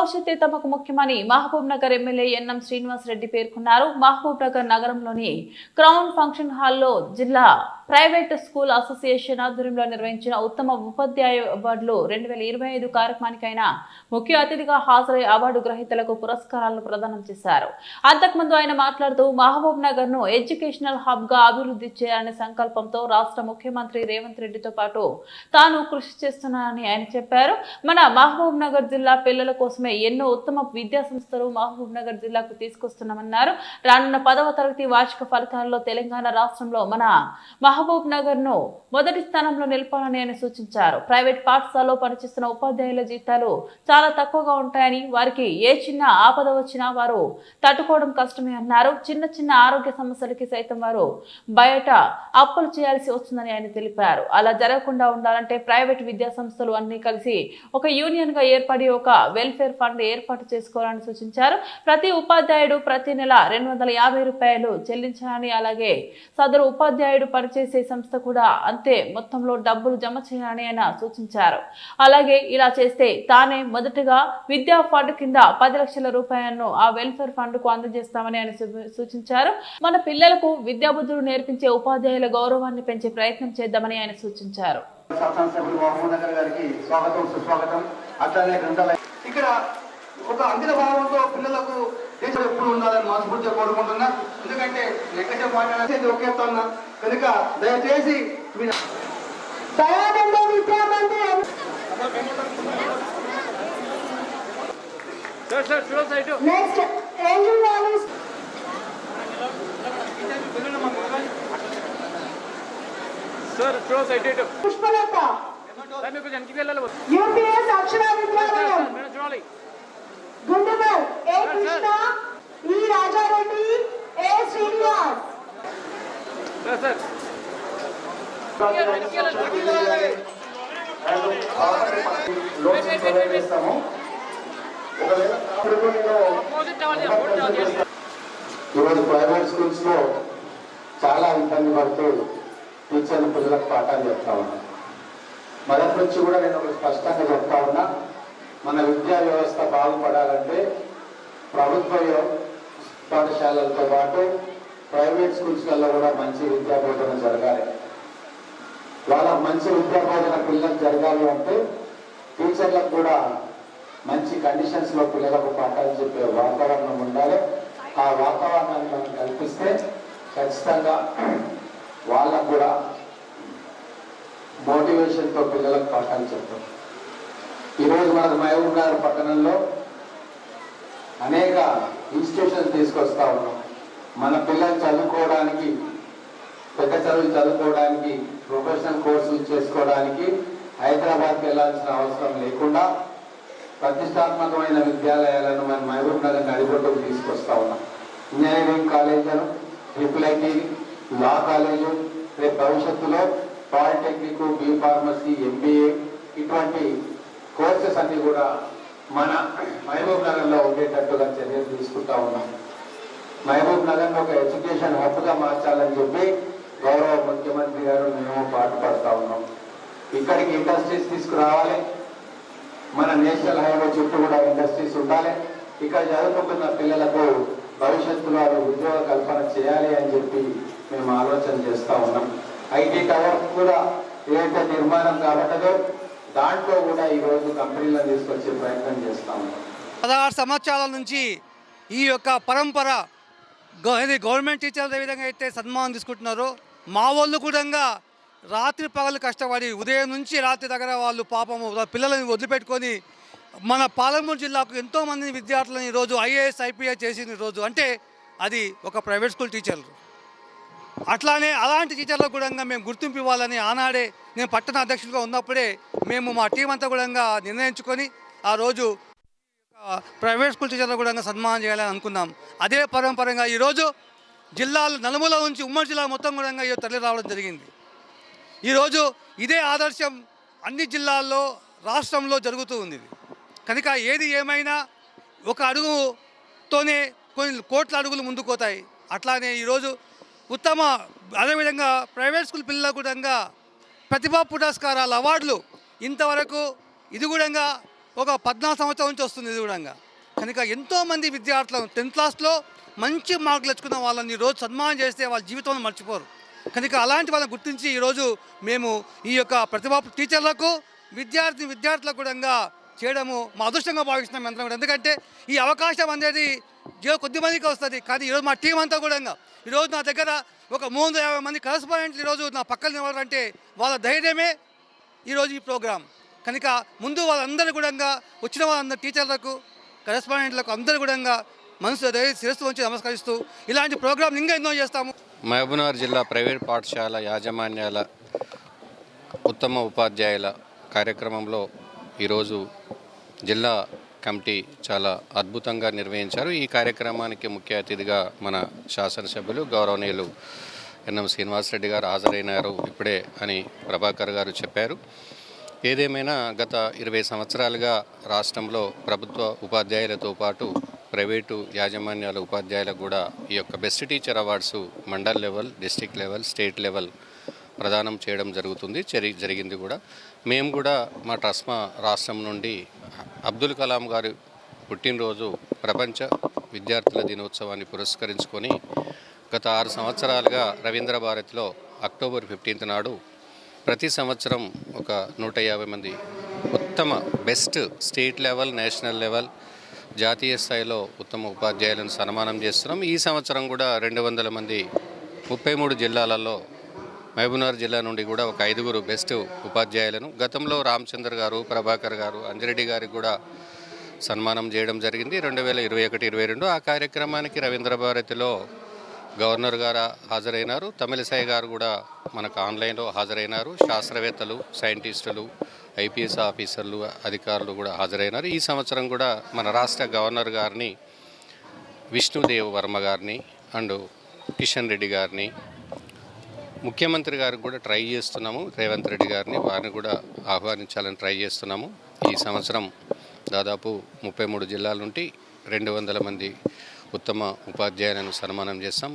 భవిష్యత్తే తమకు ముఖ్యమని Mahabub Nagar MLA NM Srinivas Reddy పేర్కొన్నారు. మహబూబ్ నగర్ నగరంలోని క్రౌన్ ఫంక్షన్ హాల్లో జిల్లా ప్రైవేట్ స్కూల్ అసోసియేషన్ ఆధ్వర్యంలో నిర్వహించిన ఉత్తమ ఉపాధ్యాయ అవార్డులు 2025 కార్యక్రమానికి ఆయన ముఖ్య అతిథిగా హాజరై అవార్డు గ్రహీతలకు పురస్కారాలను ప్రదానం చేశారు. అంతకుముందు ఆయన మాట్లాడుతూ మహబూబ్ నగర్ ను ఎడ్యుకేషనల్ హబ్ గా అభివృద్ధి చేయాలనే సంకల్పంతో రాష్ట్ర ముఖ్యమంత్రి రేవంత్ రెడ్డితో పాటు తాను కృషి చేస్తున్నానని ఆయన చెప్పారు. మన మహబూబ్ నగర్ జిల్లా పిల్లల కోసమే ఎన్నో ఉత్తమ విద్యా సంస్థలు మహబూబ్ నగర్ జిల్లాకు తీసుకొస్తున్నామన్నారు. రానున్న 10వ తరగతి వార్షిక ఫలితాల్లో తెలంగాణ రాష్ట్రంలో మన మహబూబ్ నగర్ ను మొదటి స్థానంలో నిలపాలని ఆయన సూచించారు. ప్రైవేట్ పాఠశాలలో పనిచేస్తున్న ఉపాధ్యాయుల జీతాలు చాలా తక్కువగా ఉంటాయని, వారికి ఏ చిన్న ఆపద వచ్చినా వారు తట్టుకోవడం కష్టమే అన్నారు. చిన్న చిన్న ఆరోగ్య సమస్యలకి సైతం వారు బయట అప్పులు చేయాల్సి వస్తుందని ఆయన తెలిపారు. అలా జరగకుండా ఉండాలంటే ప్రైవేట్ విద్యా సంస్థలు అన్ని కలిసి ఒక యూనియన్ గా ఏర్పడి ఒక వెల్ఫేర్ ఫండ్ ఏర్పాటు చేసుకోవాలని సూచించారు. ప్రతి ఉపాధ్యాయుడు ప్రతి నెల 250 రూపాయలు చెల్లించాలని, అలాగే సదరు ఉపాధ్యాయుడు పనిచేసే సంస్థ కూడా అంతే మొత్తంలో డబ్బులు జమ చేయాలని ఆయన సూచించారు. అలాగే ఇలా చేస్తే తానే మొదటగా విద్యా ఫండ్ కింద 10 లక్షల రూపాయలను ఆ వెల్ఫేర్ ఫండ్ కు అందజేస్తామని ఆయన సూచించారు. మన పిల్లలకు విద్యా బుద్ధులు నేర్పించే ఉపాధ్యాయుల గౌరవాన్ని పెంచే ప్రయత్నం చేద్దామని ఆయన సూచించారు. ఒక అంకిత భావంతో పిల్లలకు దేశం ఎప్పుడు ఉండాలని మనస్ఫూర్తిగా కోరుకుంటున్నా. ఎందుకంటే ఎక్కువ మాట్లాడేది ఒకేస్తున్నా కనుక దయచేసి పుష్పలత యూపీఎస్ అక్షర విద్యాలయం గుండెబల్ ఏ కృష్ణ ఈ రాజారెడ్డి ఏ శ్రీనివాస్ ఈరోజు ప్రైవేట్ స్కూల్స్ లో చాలా ఇబ్బంది పడుతూ టీచర్లు పిల్లలకు పాఠాలు చెప్తా ఉన్నా. మొదటి నుంచి కూడా నేను ఒక స్పష్టంగా చెప్తా ఉన్నా, మన విద్యా వ్యవస్థ బాగుపడాలంటే ప్రభుత్వ పాఠశాలలతో పాటు ప్రైవేట్ స్కూల్స్లలో కూడా మంచి విద్యా బోధన జరగాలి. వాళ్ళ మంచి విద్యా బోధన పిల్లలకు జరగాలి అంటే టీచర్లకు కూడా మంచి కండిషన్స్లో పిల్లలకు పాఠాలు చెప్పే వాతావరణం ఉండాలి. ఆ వాతావరణాన్ని మనం కల్పిస్తే ఖచ్చితంగా వాళ్ళకు కూడా మోటివేషన్తో పిల్లలకు పాఠాలు చెప్తాం. ఈరోజు మనకు మహబూబ్ నగర్ పట్టణంలో అనేక ఇన్స్టిట్యూషన్స్ తీసుకొస్తా ఉన్నాం. మన పిల్లలు చదువుకోవడానికి, పెద్ద చదువులు చదువుకోవడానికి, ప్రొఫెషనల్ కోర్సులు చేసుకోవడానికి హైదరాబాద్కి వెళ్ళాల్సిన అవసరం లేకుండా ప్రతిష్టాత్మకమైన విద్యాలయాలను మన మహబూబ్ నగర్ నడిబొడ్డుకు తీసుకొస్తా ఉన్నాం. ఇంజనీరింగ్ కాలేజీలను, ట్రిపుల్-ఐటీ, లా కాలేజు, రేపు భవిష్యత్తులో పాలిటెక్నిక్, బీ ఫార్మసీ, ఎంబీఏ ఇటువంటి కోర్సెస్ అన్ని కూడా మన మహబూబ్ నగర్లో ఉండేటట్టుగా చర్యలు తీసుకుంటా ఉన్నాం. మహబూబ్ నగర్ను ఒక ఎడ్యుకేషన్ హబ్గా మార్చాలని చెప్పి గౌరవ ముఖ్యమంత్రి గారు మేము పాటుపడతా ఉన్నాం. ఇక్కడికి ఇండస్ట్రీస్ తీసుకురావాలి. మన నేషనల్ హైవే చుట్టూ కూడా ఇండస్ట్రీస్ ఉండాలి. ఇక్కడ చదువుకుంటున్న పిల్లలకు భవిష్యత్తులో ఉద్యోగ కల్పన చేయాలి అని చెప్పి మేము ఆలోచన చేస్తూ ఉన్నాం. ఐటీ టవర్ కూడా ఏదైతే నిర్మాణం కాబట్టదో దాంట్లో కూడా ఈరోజు కంపెనీలను తీసుకొచ్చే ప్రయత్నం చేస్తా ఉన్నాం. 16 సంవత్సరాల నుంచి ఈ యొక్క పరంపర గవర్నమెంట్ టీచర్లు ఏ విధంగా అయితే సన్మానం తీసుకుంటున్నారో, మా వాళ్ళు కూడా రాత్రి పగలు కష్టపడి ఉదయం నుంచి రాత్రి దగ్గర వాళ్ళు పాపము పిల్లలని వదిలిపెట్టుకొని మన పాలమూరు జిల్లాకు ఎంతోమంది విద్యార్థులను ఈరోజు ఐఏఎస్, ఐపీఎస్ చేసింది. ఈరోజు అంటే అది ఒక ప్రైవేట్ స్కూల్ టీచర్లు. అట్లానే అలాంటి టీచర్లకు కూడా మేము గుర్తింపు ఇవ్వాలని ఆనాడే నేను పట్టణ అధ్యక్షుడిగా ఉన్నప్పుడే మేము మా టీం అంతా కూడా నిర్ణయించుకొని ఆ రోజు ప్రైవేట్ స్కూల్ టీచర్లకు కూడా సన్మానం చేయాలని అనుకున్నాం. అదే పరంపరంగా ఈరోజు జిల్లాలు నలుమూల నుంచి ఉమ్మడి జిల్లా మొత్తం కూడా తరలి రావడం జరిగింది. ఈరోజు ఇదే ఆదర్శం అన్ని జిల్లాల్లో రాష్ట్రంలో జరుగుతూ ఉంది. కనుక ఏది ఏమైనా ఒక అడుగుతోనే కొన్ని కోట్ల అడుగులు ముందుకు పోతాయి. అట్లానే ఈరోజు ఉత్తమ అదేవిధంగా ప్రైవేట్ స్కూల్ పిల్లలకు కూడా ప్రతిభా పురస్కారాల అవార్డులు ఇంతవరకు ఇది కూడా ఒక 14 సంవత్సరాల నుంచి వస్తుంది ఇది కూడా. కనుక ఎంతోమంది విద్యార్థులు 10th క్లాస్లో మంచి మార్కులు తెచ్చుకున్న వాళ్ళని ఈరోజు సన్మానం చేస్తే వాళ్ళ జీవితంలో మర్చిపోరు. కనుక అలాంటి వాళ్ళని గుర్తించి ఈరోజు మేము ఈ యొక్క ప్రతిభా టీచర్లకు విద్యార్థులకు కూడా చేయడము మా అదృష్టంగా భావిస్తున్నాం అందరం కూడా. ఎందుకంటే ఈ అవకాశం అనేది కొద్ది మందికి వస్తుంది. కానీ ఈరోజు మా టీం అంతా కూడా ఈరోజు నా దగ్గర ఒక 350 మంది కరెస్పాండెంట్లు ఈరోజు నా పక్కన నిలవాలంటే వాళ్ళ ధైర్యమే ఈరోజు ఈ ప్రోగ్రాం. కనుక ముందు వాళ్ళందరూ కూడా వచ్చిన వాళ్ళందరూ టీచర్లకు కరెస్పాండెంట్లకు అందరూ కూడా మనసు శిరస్సు ఉంచి నమస్కరిస్తూ ఇలాంటి ప్రోగ్రాం ఇంకా ఎన్నో చేస్తాము. మహబూబ్నగర్ జిల్లా ప్రైవేట్ పాఠశాల యాజమాన్యాల ఉత్తమ ఉపాధ్యాయుల కార్యక్రమంలో ఈరోజు జిల్లా కమిటీ చాలా అద్భుతంగా నిర్వహించారు. ఈ కార్యక్రమానికి ముఖ్య అతిథిగా మన శాసనసభ్యులు గౌరవనీయులు ఎన్ఎం శ్రీనివాసరెడ్డి గారు హాజరైనారు ఇప్పుడే అని ప్రభాకర్ గారు చెప్పారు. ఏదేమైనా గత 20 సంవత్సరాలుగా రాష్ట్రంలో ప్రభుత్వ ఉపాధ్యాయులతో పాటు ప్రైవేటు యాజమాన్యాల ఉపాధ్యాయులకు కూడా ఈ యొక్క best teacher awards mandal level, district level, state level ప్రదానం చేయడం జరిగింది కూడా. మేము కూడా మా ట్రస్మా రాష్ట్రం నుండి అబ్దుల్ కలాం గారి పుట్టినరోజు ప్రపంచ విద్యార్థుల దినోత్సవాన్ని పురస్కరించుకొని గత 6 సంవత్సరాలుగా రవీంద్ర భారతిలో అక్టోబర్ 15th నాడు ప్రతి సంవత్సరం ఒక 150 మంది ఉత్తమ best state level, national level, జాతీయ స్థాయిలో ఉత్తమ ఉపాధ్యాయులను సన్మానం చేస్తున్నాం. ఈ సంవత్సరం కూడా 200 మంది 33 జిల్లాలలో మహబూబ్నగర్ జిల్లా నుండి కూడా ఒక 5 బెస్ట్ ఉపాధ్యాయులను గతంలో రామచంద్ర గారు, ప్రభాకర్ గారు, అంజిరెడ్డి గారికి కూడా సన్మానం చేయడం జరిగింది 2021-22. ఆ కార్యక్రమానికి రవీంద్ర భారతిలో గవర్నర్ గారు హాజరైనారు. తమిళిసై గారు కూడా మనకు ఆన్లైన్లో హాజరైనారు. శాస్త్రవేత్తలు, సైంటిస్టులు, ఐపీఎస్ ఆఫీసర్లు, అధికారులు కూడా హాజరైనారు. ఈ సంవత్సరం కూడా మన రాష్ట్ర గవర్నర్ గారిని, విష్ణుదేవ్ వర్మ గారిని అండ్ కిషన్ రెడ్డి గారిని, ముఖ్యమంత్రి గారికి కూడా ట్రై చేస్తున్నాము, రేవంత్ రెడ్డి గారిని, వారిని కూడా ఆహ్వానించాలని ట్రై చేస్తున్నాము. ఈ సంవత్సరం దాదాపు 33 జిల్లాల నుండి 200 మంది ఉత్తమ ఉపాధ్యాయులను సన్మానం చేస్తాం.